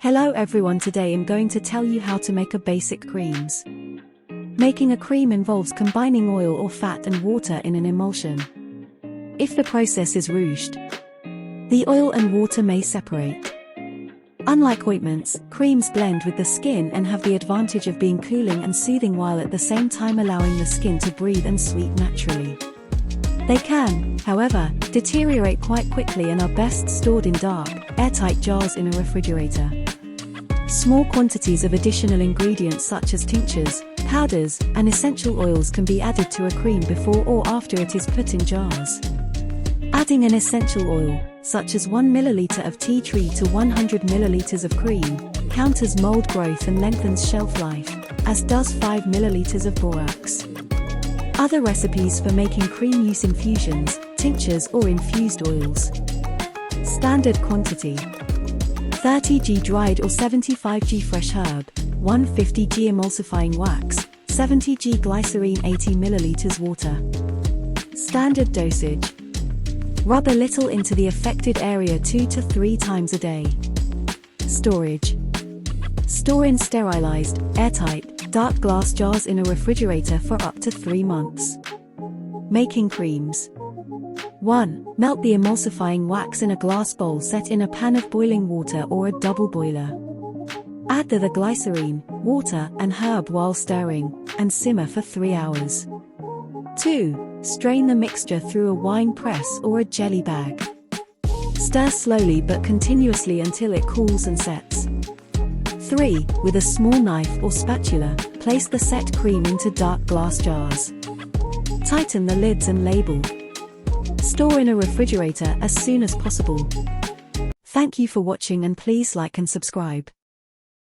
Hello everyone, today I'm going to tell you how to make a basic creams. Making a cream involves combining oil or fat and water in an emulsion. If the process is rushed, the oil and water may separate. Unlike ointments, creams blend with the skin and have the advantage of being cooling and soothing while at the same time allowing the skin to breathe and sweat naturally. They can, however, deteriorate quite quickly and are best stored in dark, airtight jars in a refrigerator. Small quantities of additional ingredients such as tinctures, powders, and essential oils can be added to a cream before or after it is put in jars. Adding an essential oil, such as 1 ml of tea tree to 100 ml of cream, counters mold growth and lengthens shelf life, as does 5 ml of borax. Other recipes for making cream use infusions, tinctures or infused oils. Standard quantity: 30 g dried or 75 g fresh herb, 150 g emulsifying wax, 70 g glycerine, 80 ml water. Standard dosage: rub a little into the affected area 2 to 3 times a day. Storage: store in sterilized, airtight, dark glass jars in a refrigerator for up to 3 months. Making creams. 1. Melt the emulsifying wax in a glass bowl set in a pan of boiling water or a double boiler. Add the glycerine, water, and herb while stirring, and simmer for 3 hours. 2. Strain the mixture through a wine press or a jelly bag. Stir slowly but continuously until it cools and sets. 3. With a small knife or spatula, place the set cream into dark glass jars. Tighten the lids and label. Store in a refrigerator as soon as possible. Thank you for watching and please like and subscribe.